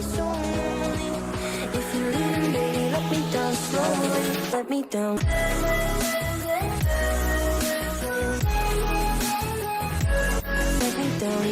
so lonely. If you're leaving, baby, let me down slowly. Let me down. Let me down.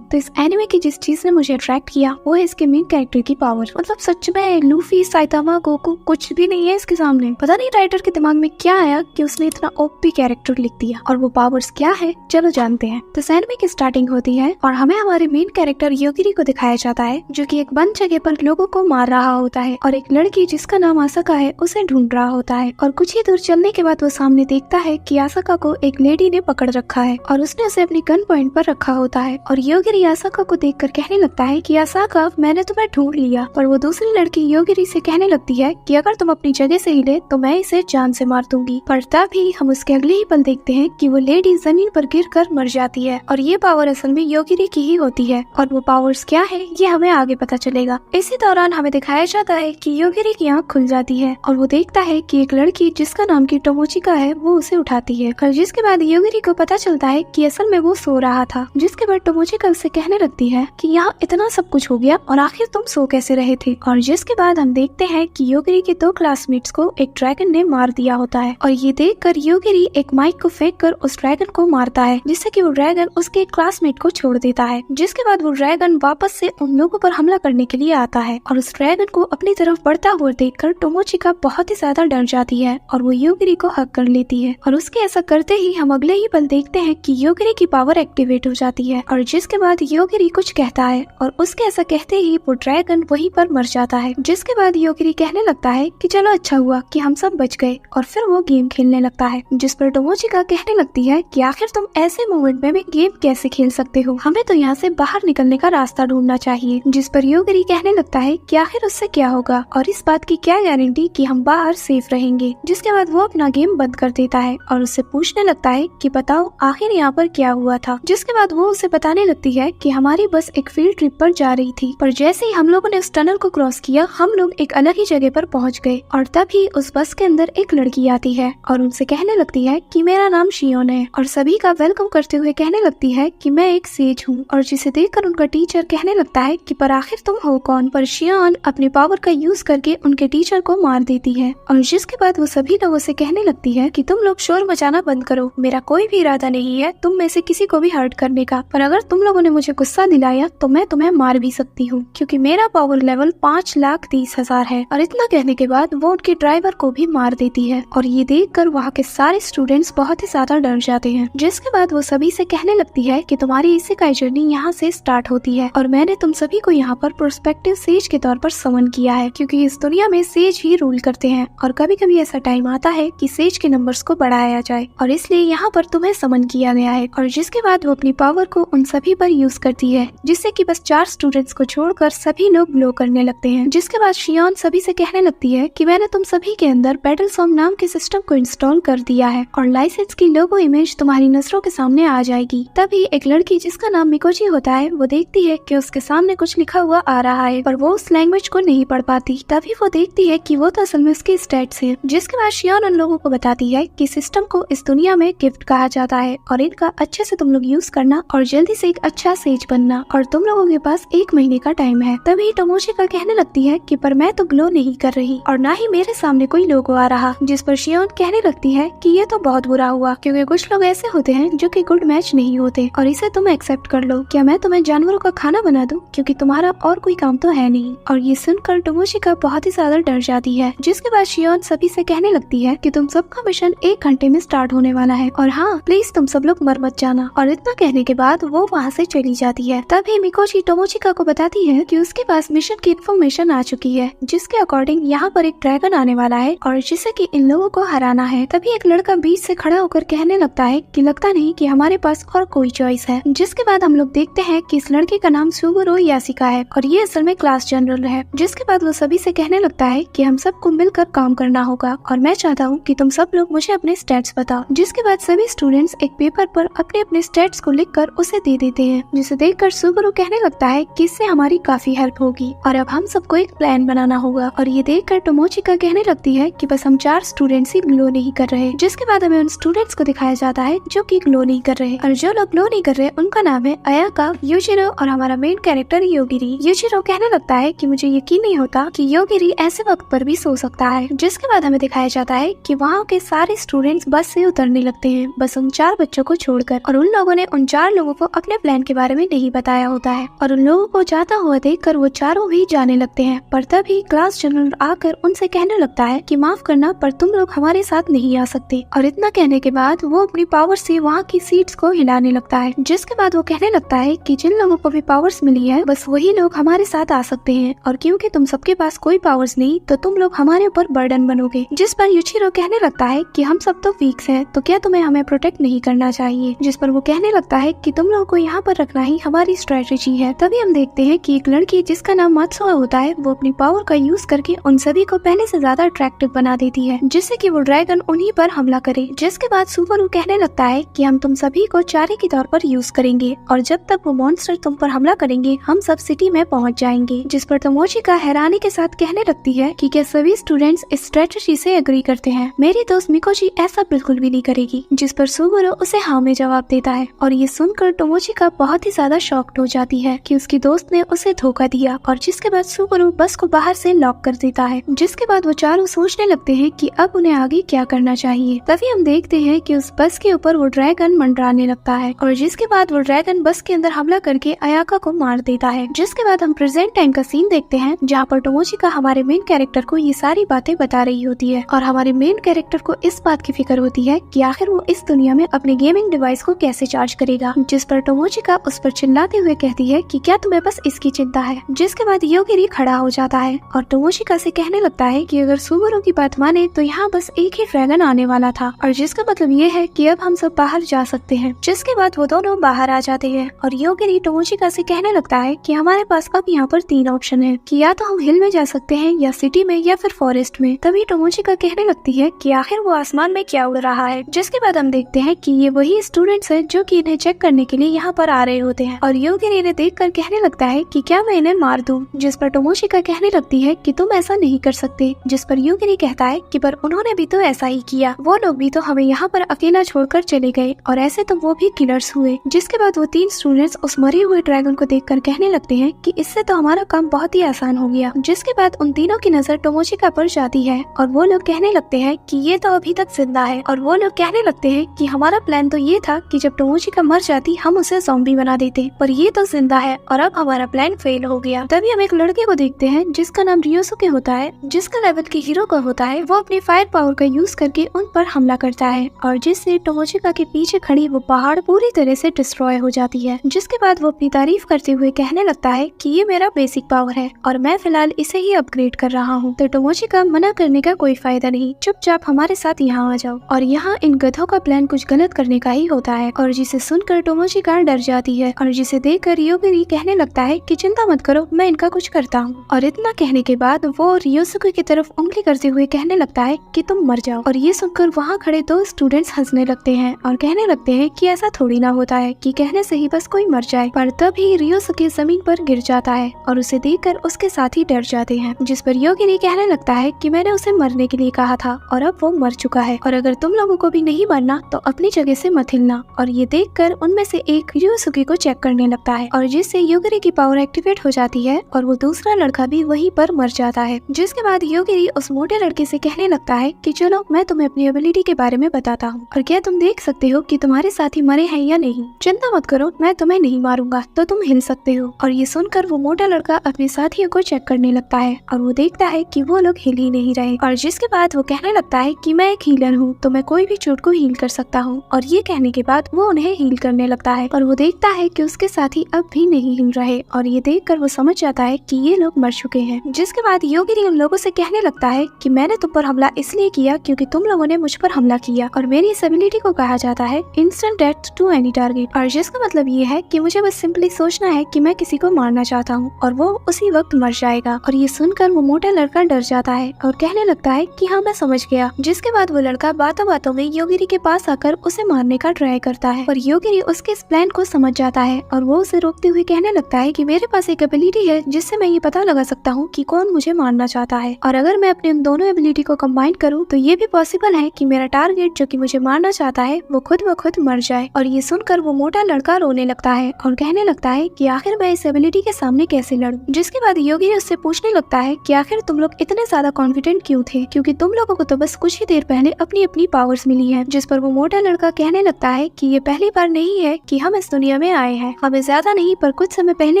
तो इस anime की जिस चीज ने मुझे अट्रैक्ट किया वो है इसके मेन कैरेक्टर की पावर। मतलब सच में लूफी, साइतामा, गोकू कुछ भी नहीं है इसके सामने। पता नहीं राइटर के दिमाग में क्या आया कि उसने इतना ओपी कैरेक्टर लिख दिया। और वो पावर्स क्या है चलो जानते हैं। तो इस एनिमे की स्टार्टिंग होती है और हमें हमारे मेन कैरेक्टर योगिरी को दिखाया जाता है जो कि एक बंद जगह पर लोगों को मार रहा होता है और एक लड़की जिसका नाम आसाका है उसे ढूंढ रहा होता है। और कुछ ही दूर चलने के बाद वो सामने देखता है कि आसाका को एक लेडी ने पकड़ रखा है और उसने उसे अपनी गन पॉइंट पर रखा होता है। और योगिरी आसाका को देखकर कहने लगता है कि आसाका मैंने तुम्हें ढूंढ लिया। और वो दूसरी लड़की योगिरी से कहने लगती है कि अगर तुम अपनी जगह से हिले तो मैं इसे जान से मार दूंगी। पर तभी हम उसके अगले ही पल देखते हैं कि वो लेडी जमीन पर गिरकर मर जाती है। और ये पावर असल में योगिरी की ही होती है और वो पावर्स क्या है ये हमें आगे पता चलेगा। इसी दौरान हमें दिखाया जाता है कि योगिरी की आँख खुल जाती है और वो देखता है कि एक लड़की जिसका नाम की टोमोचिका है वो उसे उठाती है। और जिसके बाद योगिरी को पता चलता है कि असल में वो सो रहा था। जिसके बाद टोमोचिका उसे कहने लगती है कि यहाँ इतना सब कुछ हो गया और आखिर तुम सो कैसे रहे थे। और जिसके बाद हम देखते हैं कि योगिरी के 2 क्लासमेट्स को एक ड्रैगन ने मार दिया होता है। और ये देखकर योगिरी एक माइक को फेंककर उस ड्रैगन को मारता है जिससे कि वो ड्रैगन उसके क्लासमेट को छोड़ देता है। जिसके बाद वो ड्रैगन वापस से उन लोगों पर हमला करने के लिए आता है और उस ड्रैगन को अपनी तरफ बढ़ता हुआ देखकर टोमोचिका बहुत ही ज्यादा डर जाती है और वो योगिरी को हक कर लेती है। और उसके ऐसा करते ही हम अगले ही पल देखते हैं कि योगिरी की पावर एक्टिवेट हो जाती है। और जिसके बाद योगिरी कुछ कहता है और उसके ऐसा कहते ही वो ड्रैगन वहीं पर मर जाता है। जिसके बाद योगिरी कहने लगता है कि चलो अच्छा हुआ कि हम सब बच गए। और फिर वो गेम खेलने लगता है जिस पर टोमोचिका कहने लगती है कि आखिर तुम ऐसे मोमेंट में भी गेम कैसे खेल सकते हो, हमें तो यहाँ से बाहर निकलने का रास्ता ढूंढना चाहिए। जिस पर योगिरी कहने लगता है कि आखिर उससे क्या होगा और इस बात की क्या गारंटी कि हम बाहर सेफ रहेंगे। जिसके बाद वो अपना गेम बंद कर देता है और उससे पूछने लगता है कि बताओ आखिर यहाँ पर क्या हुआ था। जिसके बाद वो उसे बताने लगती है कि हमारी बस एक फील्ड ट्रिप पर जा रही थी पर जैसे ही हम लोगों ने उस टनल को क्रॉस किया हम लोग एक अलग ही जगह पर पहुंच गए। और तभी उस बस के अंदर एक लड़की आती है और उनसे कहने लगती है कि मेरा नाम शियोन है और सभी का वेलकम करते हुए कहने लगती है कि मैं एक सेज हूँ। और जिसे देखकर उनका टीचर कहने लगता है कि पर आखिर तुम हो कौन। पर शियोन अपने पावर का यूज करके उनके टीचर को मार देती है। और जिसके बाद वो सभी लोगों से कहने लगती है कि तुम लोग शोर मचाना बंद करो, मेरा कोई भी इरादा नहीं है तुम में से किसी को भी हर्ट करने का, पर अगर तुम लोगों ने मुझे गुस्सा दिलाया तो मैं तुम्हें मार भी सकती हूँ क्योंकि मेरा पावर लेवल 5,30,000 है। और इतना कहने के बाद वो उनके ड्राइवर को भी मार देती है। और ये देखकर वहाँ के सारे स्टूडेंट्स बहुत ही ज्यादा डर जाते हैं। जिसके बाद वो सभी से कहने लगती है कि तुम्हारी इसेकाई जर्नी यहाँ से स्टार्ट होती है और मैंने तुम सभी को यहाँ पर प्रोस्पेक्टिव सेज के तौर पर समन किया है क्योंकि इस दुनिया में सेज ही रूल करते हैं और कभी कभी ऐसा टाइम आता है कि सेज के नंबर्स को बढ़ाया जाए और इसलिए यहाँ पर तुम्हें समन किया गया है। और जिसके बाद वो अपनी पावर को उन सभी पर यूज करती है जिससे कि बस 4 स्टूडेंट्स को छोड़कर सभी लोग ग्लो करने लगते हैं। जिसके बाद शियोन सभी से कहने लगती है कि मैंने तुम सभी के अंदर बैटल सॉन्ग नाम के सिस्टम को इंस्टॉल कर दिया है और लाइसेंस की लोगो इमेज तुम्हारी नजरों के सामने आ जाएगी। तभी एक लड़की जिसका नाम मिकोजी होता है वो देखती है कि उसके सामने कुछ लिखा हुआ आ रहा है पर वो उस लैंग्वेज को नहीं पढ़ पाती। तभी वो देखती है कि वो तो असल में उसके स्टेट्स है। जिसके बाद शियोन उन लोगों को बताती है कि सिस्टम को इस दुनिया में गिफ्ट कहा जाता है और इनका अच्छे से तुम लोग यूज करना और जल्दी से एक अच्छा सेज बनना और तुम लोगों के पास 1 महीने का टाइम है। तभी टोमोचिका कहने लगती है कि पर मैं तो ग्लो नहीं कर रही और ना ही मेरे सामने कोई लोगो आ रहा। जिस पर शियोन कहने लगती है कि ये तो बहुत बुरा हुआ क्योंकि कुछ लोग ऐसे होते हैं जो कि गुड मैच नहीं होते और इसे तुम एक्सेप्ट कर लो। क्या मैं तुम्हें जानवरों का खाना बना दूं क्योंकि तुम्हारा और कोई काम तो है नहीं। और ये सुनकर टोमोचिका बहुत ही ज्यादा डर जाती है। जिसके बाद शियोन सभी से कहने लगती है कि तुम सबका मिशन 1 घंटे में स्टार्ट होने वाला है और हाँ प्लीज तुम सब लोग मर मत जाना। और इतना कहने के बाद वो वहाँ से चली जाती है। तभी मिकोजी टोमोचिका को बताती है कि उसके पास मिशन की इन्फॉर्मेशन आ चुकी है जिसके अकॉर्डिंग यहाँ पर एक ड्रैगन आने वाला है और जिसे कि इन लोगों को हराना है। तभी एक लड़का बीच से खड़ा होकर कहने लगता है कि लगता नहीं कि हमारे पास और कोई चॉइस है। जिसके बाद हम लोग देखते हैं कि इस लड़के का नाम सुगुरो यासिका है और ये असल में क्लास जनरल है। जिसके बाद वो सभी से कहने लगता है कि हम सबको मिलकर काम करना होगा और मैं चाहता हूँ कि तुम सब लोग मुझे अपने स्टेट्स बताओ। जिसके बाद सभी स्टूडेंट्स एक पेपर पर अपने अपने स्टेट्स को लिखकर उसे दे देते हैं, जिसे देखकर सुबरू कहने लगता है कि इससे हमारी काफी हेल्प होगी और अब हम सबको एक प्लान बनाना होगा। और ये देखकर टोमोचिका कहने लगती है कि बस हम 4 स्टूडेंट्स ही ग्लो नहीं कर रहे। जिसके बाद हमें उन स्टूडेंट्स को दिखाया जाता है जो कि ग्लो नहीं कर रहे, और जो लोग ग्लो नहीं कर रहे उनका नाम है अयाका, यूजिरो और हमारा मेन कैरेक्टर योगिरी। यूजिरो कहने लगता है कि मुझे यकीन नहीं होता कि योगिरी ऐसे वक्त पर भी सो सकता है। जिसके बाद हमें दिखाया जाता है कि वहाँ के सारे स्टूडेंट्स बस से उतरने लगते हैं, बस उन 4 बच्चों को छोड़कर। और उन लोगों ने उन 4 लोगों को अपने प्लान के बारे में नहीं बताया होता है, और उन लोगों को जाता हुआ देखकर वो चारों भी जाने लगते हैं। पर तभी क्लास जनरल आकर उनसे कहने लगता है कि माफ करना, पर तुम लोग हमारे साथ नहीं आ सकते। और इतना कहने के बाद वो अपनी पावर से वहाँ की सीट्स को हिलाने लगता है। जिसके बाद वो कहने लगता है कि जिन लोगों को भी पावर्स मिली है बस वही लोग हमारे साथ आ सकते हैं, और क्योंकि तुम सबके पास कोई पावर्स नहीं तो तुम लोग हमारे ऊपर बर्डन बनोगे। जिस पर यूचिरो कहने लगता है कि हम सब तो वीक्स हैं, तो क्या तुम्हें हमें प्रोटेक्ट नहीं करना चाहिए। जिस पर वो कहने लगता है कि तुम लोगों को यहाँ पर रखना ही हमारी स्ट्रेटेजी है। तभी हम देखते हैं कि एक लड़की जिसका नाम मात्सुआ होता है वो अपनी पावर का यूज करके उन सभी को पहले से ज्यादा अट्रैक्टिव बना देती है, जिससे कि वो ड्रैगन उन्हीं पर हमला करे। जिसके बाद सुबरू कहने लगता है कि हम तुम सभी को चारे के तौर पर यूज करेंगे, और जब तक वो मॉन्स्टर तुम पर हमला करेंगे हम सब सिटी में पहुँच जाएंगे। जिस पर टोमोचिका हैरानी के साथ कहने लगती है कि क्या सभी स्टूडेंट्स इस स्ट्रेटेजी से एग्री करते हैं। मेरी दोस्त मिकोजी ऐसा बिल्कुल भी नहीं करेगी। जिस पर सुबरू उसे हाँ में जवाब देता है, और ये सुनकर टोमोचिका बहुत ही ज्यादा शॉक्ड हो जाती है कि उसकी दोस्त ने उसे धोखा दिया। और जिसके बाद सुबरू बस को बाहर से लॉक कर देता है। जिसके बाद वो चारों सोचने लगते हैं कि अब उन्हें आगे क्या करना चाहिए। तभी हम देखते हैं कि उस बस के ऊपर वो ड्रैगन मंडराने लगता है, और जिसके बाद वो ड्रैगन बस के अंदर हमला करके अयाका को मार देता है। जिसके बाद हम प्रेजेंट टाइम का सीन देखते हैं जहाँ पर टोमोचिका हमारे मेन कैरेक्टर को ये सारी बातें बता रही होती है, और हमारे मेन कैरेक्टर को इस बात की फिक्र होती है कि आखिर वो इस दुनिया में अपने गेमिंग डिवाइस को कैसे चार्ज करेगा। जिस पर टोमोचिका उस पर चिल्लाते हुए कहती है कि क्या तुम्हें बस इसकी चिंता है। जिसके बाद योगिरी खड़ा हो जाता है और टोमोचिका से कहने लगता है कि अगर सुबरू की बात माने तो यहाँ बस एक ही ड्रैगन आने वाला था, और जिसका मतलब ये है कि अब हम सब बाहर जा सकते हैं। जिसके बाद वो दोनों बाहर आ जाते हैं, और योगिरी टोमोचिका से कहने लगता है कि हमारे पास अब यहाँ पर 3 ऑप्शन है कि या तो हम हिल में जा सकते हैं, या सिटी में, या फिर फॉरेस्ट में। तभी टोमोचिका कहने लगती है कि आखिर वो आसमान में क्या उड़ रहा है। जिसके बाद हम देखते हैं कि ये वही स्टूडेंट्स हैं जो कि इन्हें चेक करने के लिए यहाँ पर आ रहे होते हैं, और योगिरी इन्हें देखकर कहने लगता है कि क्या मैं इन्हें मार दूं। जिस पर टोमोचिका कहने लगती है कि तुम ऐसा नहीं कर सकते। जिस पर योगिरी कहता है कि पर उन्होंने भी तो ऐसा ही किया, वो लोग भी तो हमें यहाँ पर अकेला छोड़कर चले गए, और ऐसे तो वो भी किलर्स हुए। जिसके बाद वो 3 स्टूडेंट्स उस मरे हुए ड्रैगन को देखकर कहने लगते हैं कि इससे तो हमारा काम बहुत ही आसान हो गया। जिसके बाद उन तीनों की नजर टोमोचिका पर जाती है, और वो लोग कहने लगते हैं कि ये तो अभी तक जिंदा है, और वो लोग कहने लगते हैं कि हमारा प्लान तो ये था कि जब टोमोचिका मर जाती हम उसे ज़ॉम्बी बना देते, पर ये तो जिंदा है और अब हमारा प्लान फेल हो गया। तभी हम एक लड़के को देखते हैं जिसका नाम रियोसुके होता है, जिसका लेवल के हीरो का होता है। वो अपनी फायर पावर का यूज करके उन पर हमला करता है, और जिससे टोमोचिका के पीछे खड़ी वो पहाड़ पूरी तरह से डिस्ट्रॉय हो जाती है। जिसके बाद वो अपनी तारीफ करते हुए कहने लगता है कि ये मेरा बेसिक पावर है और मैं फिलहाल इसे ही अपग्रेड कर रहा हूँ। तो टोमोचिका मना करने का कोई फायदा नहीं, चुपचाप हमारे साथ यहाँ आ जाओ। और यहाँ इन गधों का प्लान कुछ गलत करने का ही होता है, और जिसे सुनकर टोमोचिका डर जाती है, और जिसे देखकर योगिरी कहने लगता है कि चिंता मत करो, मैं इनका कुछ करता हूँ। और इतना कहने के बाद वो रियोसुके की तरफ उंगली करते हुए कहने लगता है कि तुम मर जाओ। और ये सुनकर वहाँ खड़े 2 स्टूडेंट्स हंसने लगते हैं और कहने लगते हैं कि ऐसा थोड़ी ना होता है कि कहने से ही बस कोई मर जाए। पर तभी रियोसुके जमीन पर गिर जाता है, और उसे देखकर उसके साथी डर जाते हैं। जिस पर योगिरी कहने लगता है कि मैंने उसे मरने के लिए कहा था और अब वो मर चुका है, और अगर तुम लोगों को भी नहीं मरना तो अपनी जगह से मत हिलना। और ये देखकर उनमें से एक रियोसुके को चेक करने लगता है, और जिससे योगिरी की पावर एक्टिवेट हो जाती है, और वो दूसरा लड़का भी वहीं पर मर जाता है। जिसके बाद योगिरी उस मोटे लड़के से कहने लगता है कि चलो मैं तुम्हें अपनी एबिलिटी के बारे में बताता हूँ, और क्या तुम देख सकते हो कि तुम्हारे साथी मरे हैं या नहीं। चिंता मत करो, मैं तुम्हें नहीं मारूंगा, तो तुम हिल सकते हो। और ये सुनकर वो मोटा लड़का अपने साथियों को चेक करने लगता है, और वो देखता है कि वो लोग हिल ही नहीं रहे। और जिसके बाद वो कहने लगता है कि मैं एक हीलर हूँ, तो मैं कोई भी चोट को हील कर सकता हूँ। और ये कहने के बाद वो उन्हें हील करने लगता है, और वो देखता है कि उसके साथी अब भी नहीं हिल रहे, और ये देखकर वो समझ जाता है कि ये लोग मर चुके हैं। जिसके बाद योगिरी उन लोगों से कहने लगता है कि मैंने तुम पर हमला इसलिए किया क्योंकि तुम लोगों ने मुझ पर हमला किया, और मेरी इस एबिलिटी को कहा जाता है instant death to any target. और जिसका मतलब ये है कि मुझे बस सिंपली सोचना है कि मैं किसी को मारना चाहता हूँ और वो उसी वक्त मर जाएगा। और ये सुनकर वो मोटा लड़का डर जाता है और कहने लगता है कि हाँ मैं समझ गया। जिसके बाद वो लड़का बातों बातों में योगिरी के पास आकर उसे मारने का ट्राई करता है, और योगिरी उसके इस प्लान को समझ जाता है और वो उसे रोकते हुए कहने लगता है कि मेरे पास एक एबिलिटी है जिससे मैं ये पता लगा सकता हूँ कि कौन मुझे मारना चाहता है, और अगर मैं अपने उन दोनों एबिलिटी को कंबाइन करूँ तो ये भी पॉसिबल है कि मेरा टारगेट जो कि मुझे मारना चाहता है वो खुद ब खुद मर जाए। और ये सुनकर वो मोटा लड़का रोने लगता है और कहने लगता है कि आखिर मैं इस एबिलिटी के सामने कैसे लड़ूं। जिसके बाद योगी उससे पूछने लगता है कि आखिर तुम लोग इतने ज्यादा कॉन्फिडेंट क्यों थे, क्योंकि तुम लोगों को तो बस कुछ ही देर पहले अपनी अपनी पावर्स मिली है। जिस पर वो मोटा लड़का कहने लगता है कि ये पहली बार नहीं है कि हम इस दुनिया में आए हैं, हमें ज्यादा नहीं पर कुछ समय पहले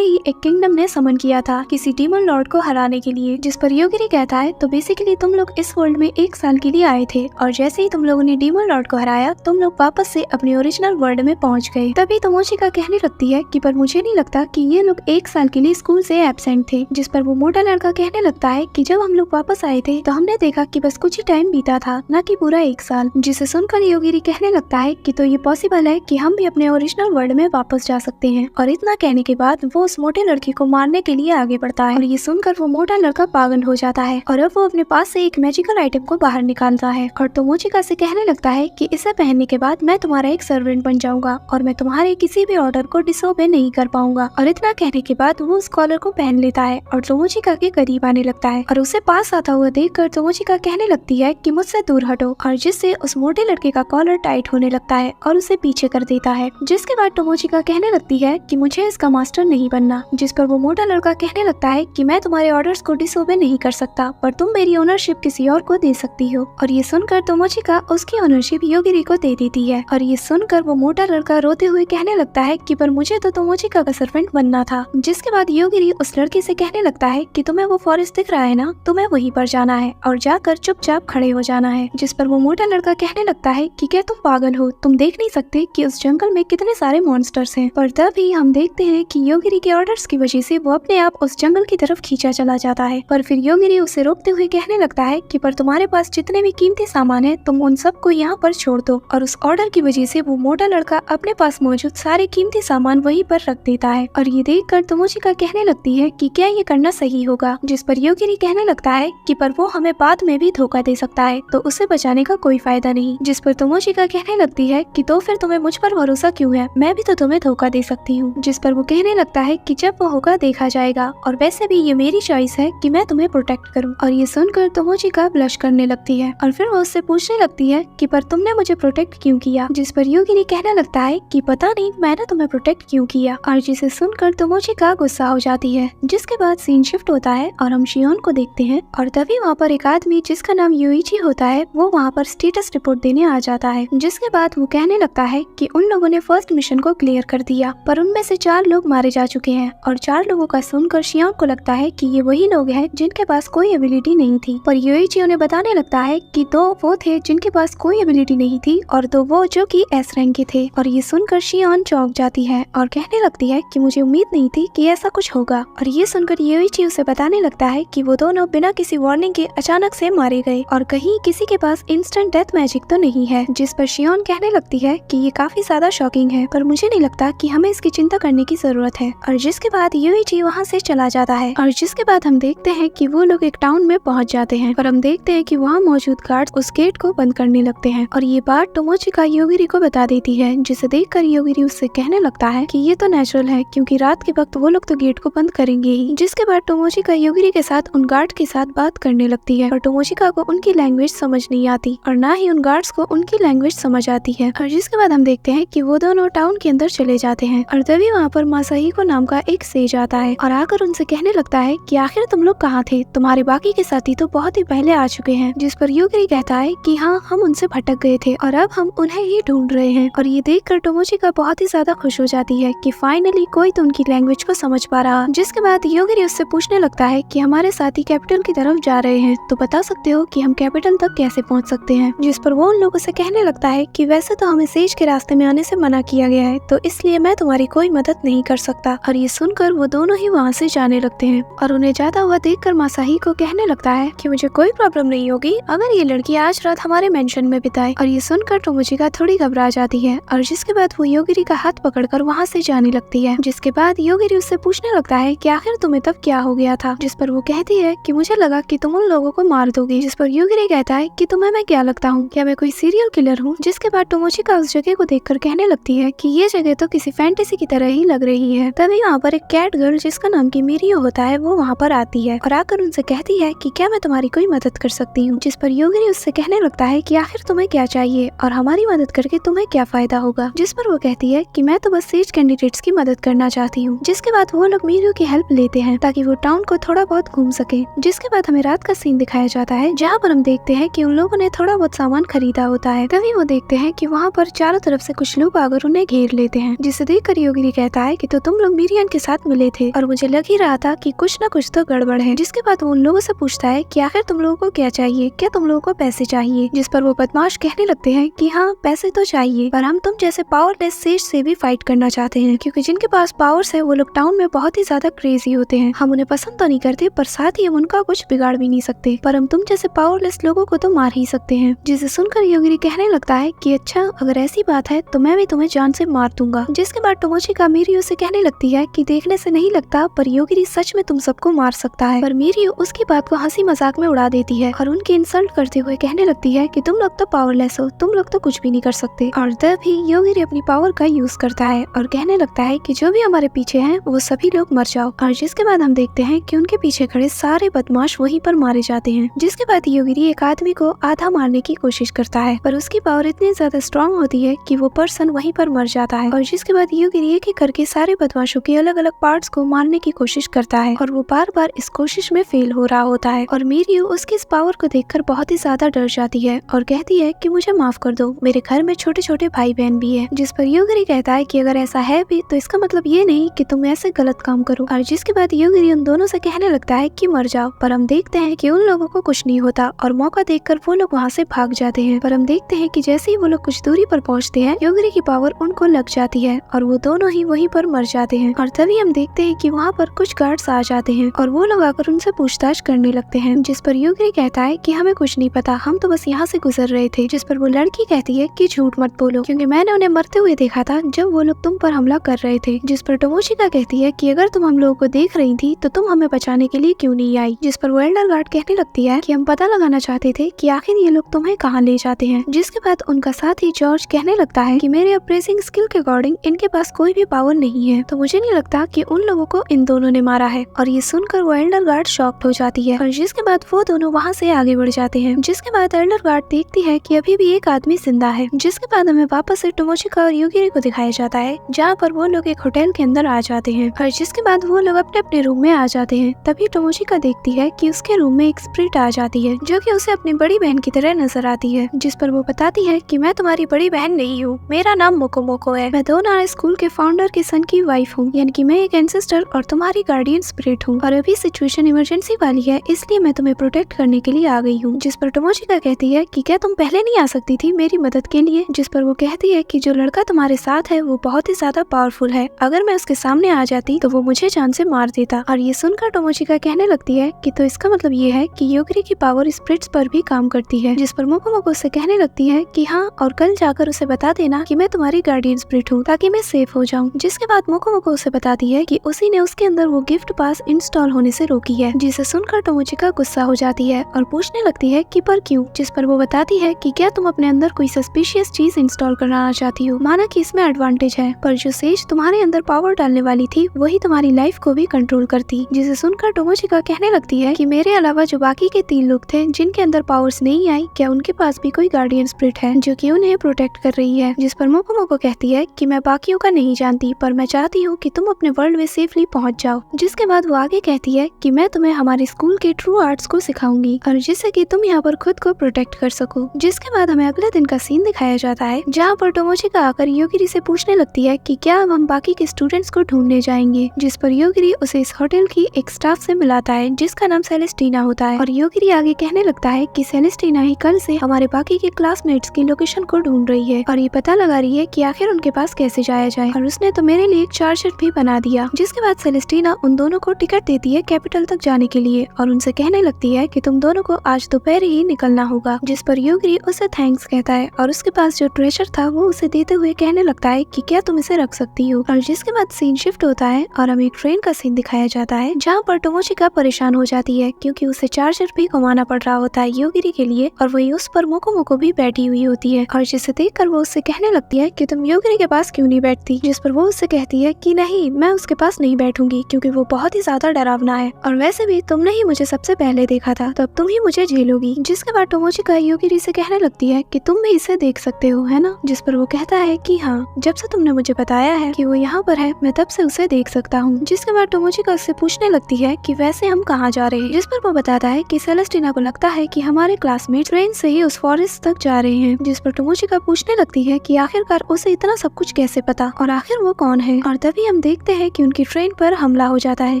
ही एक किंगडम ने समन किया था किसी डीमन लॉर्ड को हराने के लिए। जिस पर योगिरी कहता है तो बेसिकली तुम लोग इस वर्ल्ड में 1 साल के लिए आए थे और जैसे ही तुम लोगों ने डीमन लॉर्ड को हराया तुम लोग वापस से अपने ओरिजिनल वर्ल्ड में पहुंच गए। तभी तोमोचिका कहने लगती है कि पर मुझे नहीं लगता कि ये लोग 1 साल के लिए स्कूल से एब्सेंट थे। जिस पर वो मोटा लड़का कहने लगता है कि जब हम लोग वापस आए थे तो हमने देखा कि बस कुछ ही टाइम बीता था, न कि पूरा 1 साल। जिसे सुनकर योगिरी कहने लगता है कि तो ये पॉसिबल है कि हम भी अपने ओरिजिनल वर्ल्ड में वापस जा सकते हैं। और इतना कहने के बाद वो उस मोटे लड़के को मारने के लिए आगे बढ़ता है और ये सुनकर वो मोटा लड़का पागल हो जाता है और अब वो अपने पास से एक मैजिकल आइटम को बाहर निकालता है और तोमोचिका से कहने लगता है कि इसे पहनने के बाद मैं तुम्हारा एक सर्वेंट बन जाऊंगा और मैं तुम्हारे किसी भी ऑर्डर को डिसोबे नहीं कर पाऊंगा। और इतना कहने के बाद वो उस कॉलर को पहन लेता है और तोमोचिका के करीब आने लगता है और उसे पास आता हुआ देखकर तोमोचिका कहने लगती है कि मुझसे दूर हटो, और जिससे उस मोटे लड़के का कॉलर टाइट होने लगता है और उसे पीछे कर देता है। जिसके बाद तोमोचिका कहने लगती है कि मुझे इसका मास्टर नहीं बनना। जिस पर वो मोटा लड़का कहने लगता है कि मैं तुम्हारे ऑर्डर्स को डिसोबे नहीं कर सकता, पर तुम मेरी ओनरशिप किसी और को दे सकती हो। और ये सुनकर तोमोचिका उसकी ओनरशिप योगिरी को दे देती है और ये सुनकर वो मोटा लड़का रोते हुए कहने लगता है कि पर मुझे तो तोमोचिका का सर्वेंट बनना था। जिसके बाद योगिरी उस लड़के से कहने लगता है कि तुम्हें वो फॉरेस्ट दिख रहा है ना, तुम्हें वहीं पर जाना है और जाकर चुपचाप खड़े हो जाना है। जिस पर वो मोटा लड़का कहने लगता है कि क्या तुम पागल हो, तुम देख नहीं सकते कि उस जंगल में कितने सारे मॉन्स्टर्स हैं। पर तभी हम देखते हैं कि योगिरी के ऑर्डर्स की वजह से वो अपने आप उस जंगल की तरफ खींचा चला जाता है। पर फिर योगिरी उसे रोकते हुए कहने लगता है कि पर तुम्हारे पास जितने भी कीमती सामान है तुम उन सबको यहाँ पर छोड़ दो। और उस ऑर्डर की वजह से वो मोटा लड़का अपने पास मौजूद सारे कीमती सामान वहीं पर रख देता है और ये देखकर तोमोचिका कहने लगती है कि क्या ये करना सही होगा। जिस पर योगिरी कहने लगता है कि पर वो हमें बाद में भी धोखा दे सकता है तो उसे बचाने का कोई फायदा नहीं। जिस पर तोमोचिका कहने लगती है कि तो फिर तुम्हें मुझ पर भरोसा क्यों है, मैं भी तो तुम्हें धोखा दे सकती हूँ। जिस पर वो कहने लगता है कि जब वो होगा देखा जाएगा, और वैसे भी ये मेरी चॉइस है कि मैं तुम्हें प्रोटेक्ट करूँ। और ये सुनकर तोमोचिका ब्लश करने लगती है और फिर वो उससे पूछने लगती है कि पर तुमने मुझे प्रोटेक्ट क्यों किया। जिस पर योगिनी कहने लगता है कि पता नहीं मैंने तुम्हें प्रोटेक्ट क्यों किया। और जिसे सुनकर तोमोचिका गुस्सा हो जाती है। जिसके बाद सीन शिफ्ट होता है और हम शियोन को देखते हैं और तभी वहाँ पर एक आदमी जिसका नाम युइची होता है वो वहाँ पर स्टेटस रिपोर्ट देने आ जाता है। जिसके बाद वो कहने लगता है कि उन लोगों ने फर्स्ट मिशन को क्लियर कर दिया पर उनमें से 4 लोग मारे जा चुके हैं। और 4 लोगों का सुनकर शियोन को लगता है कि ये वही लोग हैं जिनके पास कोई एबिलिटी नहीं थी। पर युइची उन्हें बताने लगता है कि 2 वो थे जिनके पास कोई एबिलिटी नहीं थी और 2 वो जो कि एस रैंक के थे। और ये सुनकर शियोन चौंक जाती है और कहने लगती है कि मुझे उम्मीद नहीं थी कि ऐसा कुछ होगा। और ये सुनकर युइची उसे बताने लगता है कि वो दोनों बिना किसी वार्निंग के अचानक से मारे गए और कहीं किसी के पास इंस्टेंट डेथ मैजिक तो नहीं है। जिस पर शियोन कहने लगती है कि ये काफी ज्यादा शॉकिंग है पर मुझे नहीं लगता कि हमें इसकी चिंता करने की जरूरत है। और जिसके बाद युइची वहाँ से चला जाता है और जिसके बाद हम देखते हैं कि वो लोग एक टाउन में पहुँच जाते हैं और हम देखते हैं कि वहाँ मौजूद गार्ड उस गेट को बंद करने लगते हैं। और ये बात तोमोचिका योगिरी को बता देती है जिसे देखकर योगिरी उससे कहने लगता है कि ये तो नेचुरल है क्योंकि रात के वक्त वो लोग तो गेट को बंद करेंगे ही। जिसके बाद तोमोचिका योगिरी के साथ उन गार्ड के साथ बात करने लगती है और तोमोचिका को उनकी लैंग्वेज समझ नहीं आती और ना ही उन गार्ड्स को उनकी लैंग्वेज समझ आती है। और जिसके बाद हम देखते हैं कि वो दोनों टाउन के अंदर चले जाते हैं और तभी वहाँ पर मासाहिको नाम का एक सेज आता है और आकर उनसे कहने लगता है कि आखिर तुम लोग कहाँ थे, तुम्हारे बाकी के साथी तो बहुत ही पहले आ चुके हैं। जिस पर योगिरी कहता है कि हाँ हम उनसे भटक गए थे और अब हम उन्हें ही ढूंढ रहे हैं। और ये देखकर तोमोचिका बहुत ही ज्यादा खुश हो जाती है कि फाइनली कोई तो उनकी लैंग्वेज को समझ पा रहा। जिसके बाद योगिरी उससे पूछने लगता है कि हमारे साथी कैपिटल की तरफ जा रहे हैं तो बता सकते हो कि हम कैपिटल तक कैसे पहुंच सकते हैं। जिस पर वो उन लोगों से कहने लगता है कि वैसे तो हमें सेज के रास्ते में आने से मना किया गया है तो इसलिए मैं तुम्हारी कोई मदद नहीं कर सकता। और ये सुनकर वो दोनों ही वहाँ से जाने लगते हैं और उन्हें जाता हुआ देखकर मासाहिको कहने लगता है कि मुझे कोई प्रॉब्लम नहीं होगी अगर ये लड़की आज रात हमारे मेंशन में बिताए। और ये सुनकर तोमोचिका थोड़ी घबरा जाती है और जिसके बाद वो योगिरी का हाथ पकड़कर वहाँ से जाने लगती है। जिसके बाद योगिरी उससे पूछने लगता है कि आखिर तुम्हें तब क्या हो गया था। जिस पर वो कहती है कि मुझे लगा कि तुम उन लोगों को मार दोगी। जिस पर योगिरी कहता है कि तुम्हें मैं क्या लगता हूँ, क्या मैं कोई सीरियल किलर हूँ। जिसके बाद तोमोचिका उस जगह को देखकर कहने लगती है कि ये जगह तो किसी फैंटेसी की तरह ही लग रही है। तभी वहाँ पर एक कैट गर्ल जिसका नाम की मिरियो होता है वो वहाँ पर आती है और आकर उनसे कहती है कि क्या मैं तुम्हारी कोई मदद कर सकती हूँ। जिस पर योगिरी उससे कहने लगता है कि आखिर तुम्हें क्या चाहिए और हमारी मदद करके तुम्हें क्या फायदा होगा। जिस पर वो कहती है कि मैं तो बस सेज कैंडिडेट्स की मदद करना चाहती हूँ। जिसके बाद वो लोग मिरियो की हेल्प लेते हैं ताकि वो टाउन को थोड़ा बहुत घूम सके। जिसके बाद हमें रात का सीन दिखाया जाता है जहाँ पर हम देखते हैं कि उन लोगों ने थोड़ा बहुत सामान खरीदा होता है। तभी वो देखते हैं कि वहाँ पर चारों तरफ से कुछ लोग आकर उन्हें घेर लेते हैं। जिसे देखकर योगिरी कहता है कि तो तुम लोग मिरियन के साथ मिले थे और मुझे लग ही रहा था कि कुछ न कुछ तो गड़बड़ है। जिसके बाद वो उन लोगों से पूछता है कि आखिर तुम लोगों को क्या चाहिए, क्या तुम लोगों को पैसे चाहिए। जिस पर वो बदमाश कहने लगते हैं कि हाँ पैसे तो चाहिए, पर हम तुम जैसे पावरलेस सेज से भी फाइट करना चाहते हैं, क्योंकि जिनके पास पावर्स है वो लोग टाउन में बहुत ही ज्यादा क्रेजी होते हैं। हम उन्हें पसंद तो नहीं करते पर साथ ही हम उनका कुछ बिगाड़ भी नहीं सकते, पर हम तुम जैसे पावरलेस लोगों को तो मार ही सकते हैं। जिसे सुनकर योगिरी कहने लगता है कि अच्छा अगर ऐसी बात है तो मैं भी तुम्हें जान से मार दूंगा। जिसके बाद टोमोचिका मिरियो से कहने लगती है कि देखने से नहीं लगता पर योगिरी सच में तुम सबको मार सकता है। पर मिरियो उसकी बात को हंसी मजाक में उड़ा देती है और उनकी इंसल्ट करते हुए कहने लगती है कि तुम लोग तो पावरलेस हो, तुम लोग तो कुछ भी नहीं कर सकते। और तभी योगिरी अपनी पावर का यूज करता है और कहने लगता है कि जो भी हमारे पीछे हैं वो सभी लोग मर जाओ। और जिसके बाद हम देखते हैं कि उनके पीछे खड़े सारे बदमाश वहीं पर मारे जाते हैं। जिसके बाद योगिरी एक आदमी को आधा मारने की कोशिश करता है पर उसकी पावर इतनी ज्यादा स्ट्रॉन्ग होती है कि वो पर्सन वहीं पर मर जाता है। और जिसके बाद योगिरी एक एक करके सारे बदमाशों के अलग अलग पार्ट्स को मारने की कोशिश करता है और वो बार बार इस कोशिश में फेल हो रहा होता है। और मिरियो उसकी इस पावर को देखकर बहुत ही ज्यादा डर जाती है और कहती है कि मुझे माफ कर दो, मेरे घर में छोटे छोटे भाई बहन भी है। जिस पर योगिरी कहता है कि अगर ऐसा है भी तो इसका मतलब ये नहीं कि तुम ऐसे गलत काम करो। और जिसके बाद योगिरी उन दोनों से कहने लगता है कि मर जाओ, पर हम देखते हैं कि उन लोगों को कुछ नहीं होता और मौका देखकर वो लोग वहाँ से भाग जाते हैं। पर हम देखते हैं कि जैसे ही वो लोग कुछ दूरी पर पहुँचते हैं योगिरी की पावर उनको लग जाती है और वो दोनों ही वहीं पर मर जाते हैं। और तभी हम देखते हैं कि वहाँ पर कुछ गार्ड्स आ जाते हैं और वो लोग आकर उनसे पूछताछ करने लगते हैं। जिस पर योगिरी कहता है कि हमें कुछ नहीं पता, हम तो बस यहाँ से गुजर रहे थे। जिस पर वो लड़की कहती है कि झूठ मत बोलो, क्योंकि मैंने उन्हें मरते हुए देखा था जब वो लोग तुम पर हमला कर रहे थे। जिस पर टोमोचिका कहती है कि अगर तुम हम लोगों को देख रही थी तो तुम हमें बचाने के लिए क्यों नहीं आई। जिस पर वो एल्डर गार्ड कहने लगती है कि हम पता लगाना चाहते थे कि आखिर ये लोग तुम्हें कहाँ ले जाते हैं। जिसके बाद उनका साथी जॉर्ज कहने लगता है कि मेरे अप्रेसिंग स्किल के अकॉर्डिंग इनके पास कोई भी पावर नहीं है, तो मुझे नहीं लगता कि उन लोगों को इन दोनों ने मारा है। और ये सुनकर वो एल्डर गार्ड शॉक्ड हो जाती है और जिसके बाद वो दोनों वहाँ से आगे बढ़ जाते हैं। जिसके बाद एल्डर गार्ड देखती है कि अभी भी एक आदमी जिंदा है। जिसके बाद हमें वापस से टोमोचिका और योगिरी को दिखाया जाता है जहाँ पर वो लोग एक होटल के अंदर आ जाते हैं और जिसके बाद वो लोग अपने अपने रूम में आ जाते हैं। तभी टोमोचिका देखती है कि उसके रूम में एक स्प्रिट आ जाती है जो कि उसे अपनी बड़ी बहन की तरह नजर आती है। जिस पर वो बताती है कि मैं तुम्हारी बड़ी बहन नहीं हूँ, मेरा नाम मोको मोको है, मैं दोनारा स्कूल के फाउंडर के सन की वाइफ हूँ, यानी कि मैं एक एंसेस्टर और तुम्हारी गार्डियन स्पिरिट हूँ और अभी सिचुएशन इमरजेंसी वाली है इसलिए मैं तुम्हें प्रोटेक्ट करने के लिए आ गई हूँ। जिस पर टोमोचिका कहती है कि क्या तुम पहले नहीं आ सकती थी मेरी मदद के लिए। जिस पर वो कहती है कि जो लड़का तुम्हारे साथ है वो बहुत ही ज्यादा पावरफुल है, अगर मैं उसके सामने आ जाती तो वो मुझे जान से मार देता। और ये सुनकर टोमोचिका कहने लगती है कि तो इसका मतलब ये है कि योगिरी की पावर स्पिरिट्स पर भी काम करती है। जिस पर मोको मोको उससे कहने लगती है कि हाँ, और कल जाकर उसे बता देना कि मैं तुम्हारी गार्डियन स्पिरिट हूँ ताकि मैं सेफ हो जाऊँ। जिसके बाद मोको मोको उसे बताती है कि उसी ने उसके अंदर वो गिफ्ट पास इंस्टॉल होने से रोकी है। जिसे सुनकर टोमोचिका गुस्सा हो जाती है और पूछने लगती है कि पर क्यों। जिस पर वो बताती है कि क्या तुम अपने अंदर कोई सस्पिशियस चीज इंस्टॉल कराना चाहती हो, माना कि इसमें एडवांटेज है, पर जो सेज तुम्हारे अंदर पावर डालने वाली थी वही तुम्हारी लाइफ को भी कंट्रोल करती। जिसे सुनकर टोमोचिका कहने लगती है कि मेरे अलावा जो बाकी के 3 लोग थे जिनके अंदर पावर्स नहीं आई, क्या उनके पास भी कोई गार्डियन स्पिरिट है जो कि उन्हें प्रोटेक्ट कर रही है। जिस पर मोको मोको कहती है कि मैं बाकियों का नहीं जानती, पर मैं चाहती हूँ कि तुम अपने वर्ल्ड में सेफली पहुँच जाओ। जिसके बाद वो आगे कहती है कि मैं तुम्हें हमारे स्कूल के ट्रू आर्ट्स को सिखाऊंगी और जिससे कि तुम यहाँ पर खुद को प्रोटेक्ट कर सको। जिसके बाद हमें अगले दिन का सीन दिखाया जाता है जहाँ पर टोमोचिका आकर योगिरी से पूछने लगती है कि क्या अब हम बाकी के स्टूडेंट्स को ढूंढने जाएंगे। जिस पर योगिरी उसे इस होटल की एक स्टाफ से मिलाता है जिसका नाम सेलेस्टीना होता है और योगिरी आगे कहने लगता है कि सेलेस्टीना ही कल से हमारे बाकी के क्लासमेट्स की लोकेशन को ढूंढ रही है और ये पता लगा रही है कि आखिर उनके पास कैसे जाया जाए, और उसने तो मेरे लिए एक चार्जर भी बना दिया। जिसके बाद सेलेस्टीना उन दोनों को टिकट देती है कैपिटल तक जाने के लिए और उनसे कहने लगती है कि तुम दोनों को आज दोपहर ही निकलना होगा। जिस पर योगिरी उसे थैंक्स कहता है और उसके पास जो ट्रेजर था वो उसे देते हुए कहने लगता है कि क्या तुम इसे रख सकती हो। और जिसके बाद सीन शिफ्ट होता है और हमें एक ट्रेन का सीन दिखाया जाता है जहाँ पर टोमोचिका परेशान हो जाती है क्योंकि उसे चार्जर भी घुमाना पड़ रहा होता है योगिरी के लिए और वही उस पर मोको मोको भी बैठी हुई होती है और जिसे देखकर वो उससे कहने लगती है कि तुम योगिरी के पास क्यों नहीं बैठती, जिस पर वो उससे कहती है कि नहीं, मैं उसके पास नहीं बैठूंगी क्योंकि वो बहुत ही ज्यादा डरावना है और वैसे भी तुमने ही मुझे सबसे पहले देखा था, तो अब तुम ही मुझे झेलोगी। जिसके बाद टोमोचिका योगिरी से कहने लगती है कि तुम भी इसे देख सकते हो, है ना? जिस पर वो कहता है कि हाँ, जब से तुमने मुझे बताया है कि वो यहाँ पर है, मैं तब से उसे देख सकता हूँ। जिसके बाद टोमोचिका उससे पूछने लगती है कि वैसे हम कहाँ जा रहे हैं, जिस पर वो बताता है कि सेलेस्टिना को लगता है कि हमारे क्लासमेट ट्रेन से ही उस फॉरेस्ट तक जा रहे हैं। जिस पर टोमोचिका पूछने लगती है कि आखिरकार उसे इतना सब कुछ कैसे पता और आखिर वो कौन है। और तभी हम देखते हैं कि उनकी ट्रेन पर हमला हो जाता है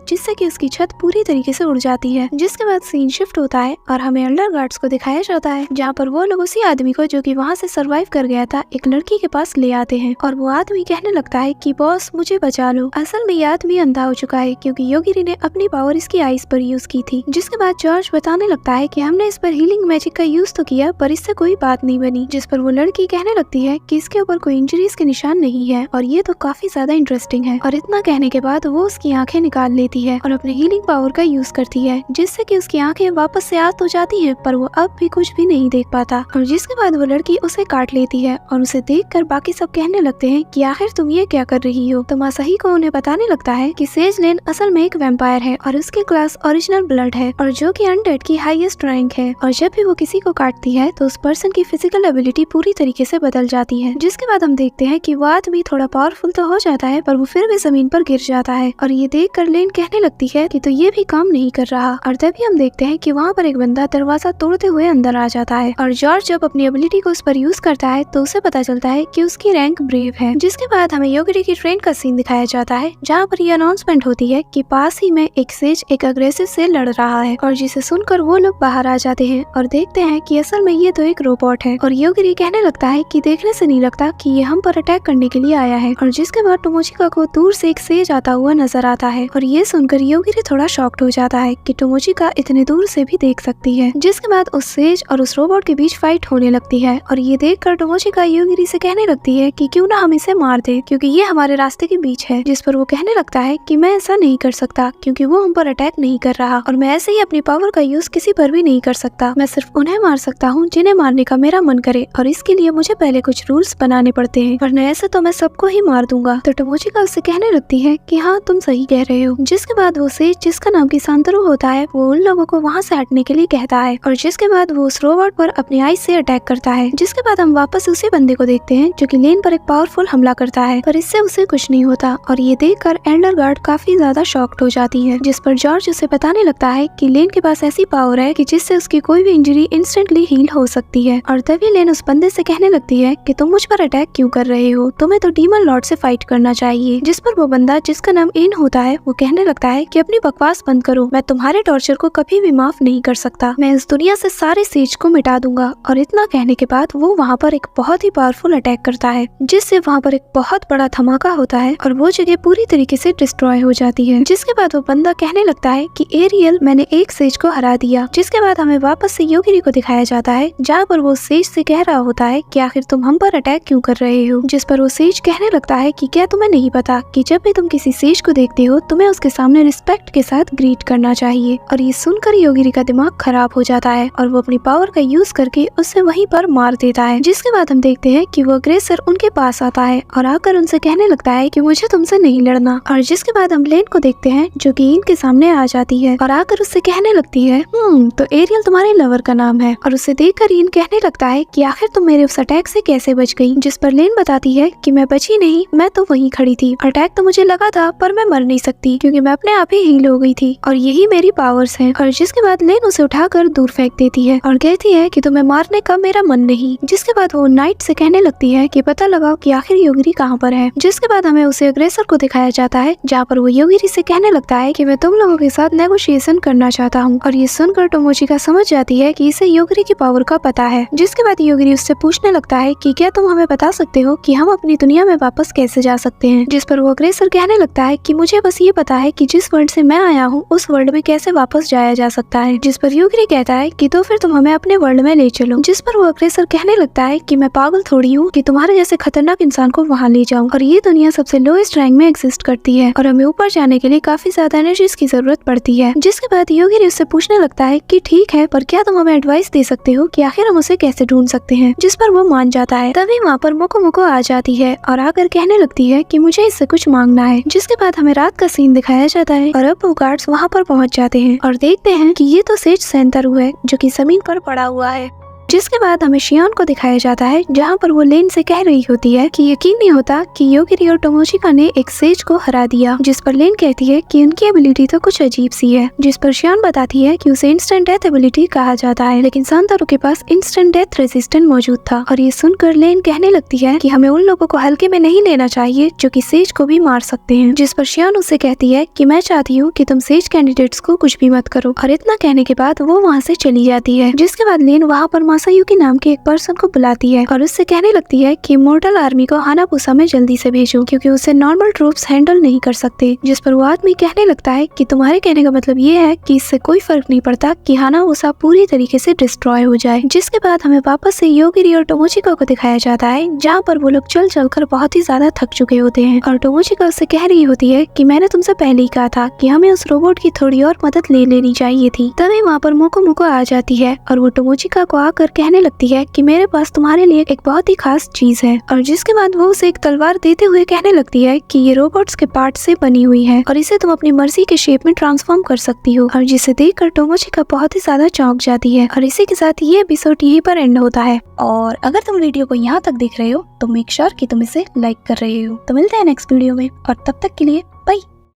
जिससे कि उसकी छत पूरी तरीके से उड़ जाती है। जिसके बाद सीन शिफ्ट होता है और हमें अंडर गार्ड्स को दिखाया जाता है जहाँ पर वो लोग उसी आदमी को जो कि वहाँ से सरवाइव कर गया था एक लड़की के पास ले आते हैं और वो आदमी कहने लगता है कि बॉस मुझे बचा लो। असल में ये आदमी अंधा हो चुका है क्योंकि योगिरी ने अपनी पावर इसकी आईज पर यूज की थी। जिसके बाद जॉर्ज बताने लगता है कि हमने इस पर हीलिंग मैजिक का यूज तो किया पर इससे कोई बात नहीं बनी। जिस पर वो लड़की कहने लगती है कि इसके ऊपर कोई इंजरीज के निशान नहीं है और ये तो काफी ज्यादा इंटरेस्टिंग है। और इतना कहने के बाद वो उसकी आंखें निकाल लेती है और अपने हीलिंग पावर का यूज करती है जिससे कि उसकी आंखें वापस से याद हो जाती हैं पर वो अब भी कुछ भी नहीं देख पाता। और जिसके बाद वो लड़की उसे काट लेती है और उसे देखकर बाकी सब कहने लगते हैं कि आखिर तुम ये क्या कर रही हो। तो मासाही को उन्हें बताने लगता है कि सेज लेन असल में एक वैम्पायर है और उसकी क्लास ओरिजिनल ब्लड है और जो कि अनडेड की हाईएस्ट रैंक है और जब भी वो किसी को काटती है तो उस पर्सन की फिजिकल एबिलिटी पूरी तरीके से बदल जाती है। जिसके बाद हम देखते हैं कि वो आदमी थोड़ा पावरफुल तो हो जाता है पर वो फिर भी जमीन पर गिर जाता है और ये देख कर लेन कहने लगती है कि तो ये भी काम नहीं कर रहा। और तभी हम देखते हैं कि वहाँ पर एक बंदा दरवाजा तोड़ते हुए अंदर आ जाता है और जॉर्ज जब अपनी एबिलिटी को उस पर यूज करता है तो उसे पता चलता है कि उसकी रैंक ब्रेव है। जिसके बाद हमें योगिरी की ट्रेन का सीन दिखाया जाता है जहाँ पर ये अनाउंसमेंट होती है कि पास ही में एक सेज एक अग्रेसिव से लड़ रहा है और जिसे सुनकर वो लोग बाहर आ जाते हैं और देखते हैं कि असल में ये तो एक रोबोट है। और योगिरी कहने लगता है कि देखने से नहीं लगता कि ये हम पर अटैक करने के लिए आया है। और जिसके बाद टोमोचिका को दूर से एक सेज आता हुआ नजर आता है और ये सुनकर योगिरी थोड़ा शॉक्ड हो जाता है कि टोमोचिका इतने दूर से भी देख सकती है। जिसके बाद उस सेज और उस रोबोट के बीच फाइट होने लगती है और ये देखकर टोमोचिका योगिरी से कहने लगती है कि क्यों ना हम इसे मार दे क्योंकि ये हमारे रास्ते के बीच है। जिस पर वो कहने लगता है कि मैं ऐसा नहीं कर सकता क्योंकि वो हम पर अटैक नहीं कर रहा और मैं ऐसे ही अपनी पावर का यूज किसी पर भी नहीं कर सकता। मैं सिर्फ उन्हें मार सकता हूँ जिन्हें मारने का मेरा मन करे और इसके लिए मुझे पहले कुछ रूल्स बनाने पड़ते हैं वरना ऐसे तो मैं सबको ही मार दूंगा। तो टोमोचिका उससे कहने लगती है कि हाँ तुम सही कह रहे हो। जिसके बाद वो सेज जिसका नाम की सांतरू होता है वो उन लोगों को वहाँ से हटने के लिए कहता है और जिसके बाद वो उस रोबोट पर अपनी आइज से अटैक करता है। जिसके बाद हम वापस उसी बंदे को देखते हैं जो कि लेन पर एक पावरफुल हमला करता है पर इससे उसे कुछ नहीं होता और ये देखकर एल्डर गार्ड काफी ज्यादा शॉक्ड हो जाती है। जिस पर जॉर्ज उसे बताने लगता है कि लेन के पास ऐसी पावर है कि जिससे उसकी कोई भी इंजरी इंस्टेंटली हील हो सकती है। और तभी लेन उस बंदे से कहने लगती है कि तुम मुझ पर अटैक क्यों कर रहे हो, तुम्हें तो डीमन लॉर्ड से फाइट करना चाहिए। जिस पर वो बंदा जिसका नाम इन होता है वो कहने लगता है कि अपनी बकवास बंद करो, मैं तुम्हारे टॉर्चर को कभी भी माफ नहीं कर सकता, मैं इस दुनिया से सारे सेज को मिटा दूंगा। और इतना कहने के बाद वो वहाँ पर एक बहुत ही पावरफुल अटैक करता है जिससे वहाँ पर एक बहुत बड़ा धमाका होता है और वो जगह पूरी तरीके से डिस्ट्रॉय हो जाती है। जिसके बाद वो बंदा कहने लगता है कि एरियल मैंने एक सेज को हरा दिया। जिसके बाद हमें वापस से योगिरी को दिखाया जाता है जहाँ पर वो सेज से कह रहा होता है कि आखिर तुम हम पर अटैक क्यों कर रहे हो। जिस पर वो सेज कहने लगता है कि क्या तुम्हें नहीं पता कि जब भी तुम किसी सेज को देखते हो तुम्हें उसके सामने रिस्पेक्ट के साथ ग्रीट करना चाहिए। और ये सुनकर योगिरी का दिमाग खराब हो जाता है और वो अपनी पावर का यूज करके उसे वहीं पर मार देता है। जिसके बाद हम देखते हैं कि वो अग्रेसर उनके पास आता है और आकर उनसे कहने लगता है कि मुझे तुमसे नहीं लड़ना। और जिसके बाद हम लेन को देखते हैं जो कि इनके सामने आ जाती है और आकर उससे कहने लगती है तो एरियल तुम्हारे लवर का नाम है। और उसे देखकर इन कहने लगता है कि आखिर तुम मेरे उस अटैक से कैसे बच गई। जिस पर लेन बताती है कि मैं बची नहीं, मैं तो वहीं खड़ी थी, अटैक तो मुझे लगा था पर मैं मर नहीं सकती क्योंकि मैं अपने आप ही हील हो गई थी और यही मेरी पावर्स हैं। और जिसके बाद लेन उसे उठाकर दूर फेंक देती है और कहती है कि तुम्हें मारने का मेरा मन नहीं। जिसके बाद वो नाइट से कहने लगती है कि पता लगाओ कि आखिर योगिरी कहाँ पर है। जिसके बाद हमें उसे अग्रेसर को दिखाया जाता है जहाँ पर वो योगिरी से कहने लगता है कि मैं तुम लोगों के साथ नेगोशिएशन करना चाहता हूँ। और ये सुनकर टोमोचिका समझ जाती है कि इसे योगिरी की पावर का पता है। जिसके बाद योगिरी उससे पूछने लगता है कि क्या तुम हमें बता सकते हो कि हम अपनी दुनिया में वापस कैसे जा सकते हैं। जिस पर वो अग्रेसर कहने लगता है कि मुझे बस ये पता है कि जिस वर्ल्ड से मैं आया हूँ उस वर्ल्ड में कैसे वापस जाया जा सकता है। जिस पर योगिरी कहता है कि तो फिर तुम हमें अपने वर्ल्ड में ले चलो। जिस पर वो अग्रेसर कहने लगता है कि मैं पागल थोड़ी हूँ कि तुम्हारे जैसे खतरनाक इंसान को वहाँ ले जाऊँ और ये दुनिया सबसे लोएस्ट रैंक में एग्जिस्ट करती है और हमें ऊपर जाने के लिए काफी ज्यादा एनर्जीज की जरूरत पड़ती है। जिसके बाद योगिरी उससे पूछने लगता है कि ठीक है पर क्या तुम हमें एडवाइस दे सकते हो कि आखिर हम उसे कैसे ढूंढ सकते हैं। जिस पर वो मान जाता है। तभी वहाँ पर मोको मोको आ जाती है और आकर कहने लगती है कि मुझे इससे कुछ मांगना है। जिसके बाद हमें रात का सीन दिखाया जाता है और अब वो गार्ड्स वहाँ पर पहुँच जाते हैं और देखते हैं कि ये तो सेज सेंतरू है जो कि जमीन पर पड़ा हुआ है। जिसके बाद हमें शियोन को दिखाया जाता है जहाँ पर वो लेन से कह रही होती है कि यकीन नहीं होता कि योगिरी और टोमोचिका ने एक सेज को हरा दिया। जिस पर लेन कहती है कि उनकी एबिलिटी तो कुछ अजीब सी है। जिस पर शियोन बताती है कि उसे इंस्टेंट डेथ एबिलिटी कहा जाता है, लेकिन सांतारो के पास इंस्टेंट डेथ रेजिस्टेंट मौजूद था। और ये सुनकर लेन कहने लगती है कि हमें उन लोगों को हल्के में नहीं लेना चाहिए जो कि सेज को भी मार सकते हैं। जिस पर शियोन उसे कहती है कि मैं चाहती हूँ कि तुम सेज कैंडिडेट्स को कुछ भी मत करो। और इतना कहने के बाद वो वहाँ से चली जाती है। जिसके बाद लेन वहाँ पर मासायुकी नाम के एक पर्सन को बुलाती है और उससे कहने लगती है कि इमोर्टल आर्मी को हानापुसा में जल्दी से भेजो क्योंकि उसे नॉर्मल ट्रूप्स हैंडल नहीं कर सकते। जिस पर वो आदमी कहने लगता है कि तुम्हारे कहने का मतलब ये है कि इससे कोई फर्क नहीं पड़ता कि हानापुसा पूरी तरीके से डिस्ट्रॉय हो जाए। जिसके बाद हमें वापस से योगिरी और टोमोचिका को दिखाया जाता है जहाँ पर वो लोग चल चल कर बहुत ही ज्यादा थक चुके होते हैं और टोमोचिका उससे कह रही होती है कि मैंने तुमसे पहले ही कहा था कि हमें उस रोबोट की थोड़ी और मदद ले लेनी चाहिए थी। तभी वहाँ पर मोको आ जाती है और वो टोमोचिका को आकर कहने लगती है कि मेरे पास तुम्हारे लिए एक बहुत ही खास चीज है। और जिसके बाद वो उसे एक तलवार देते हुए कहने लगती है कि ये रोबोट्स के पार्ट से बनी हुई है और इसे तुम अपनी मर्जी के शेप में ट्रांसफॉर्म कर सकती हो। और जिसे देखकर टोमोचिका बहुत ही ज्यादा चौंक जाती है। और इसी के साथ ये एपिसोड यहीं पर एंड होता है। और अगर तुम वीडियो को यहाँ तक देख रहे हो तो मेक श्योर कि तुम इसे लाइक कर रहे हो। तो मिलते हैं नेक्स्ट वीडियो में और तब तक के लिए बाय।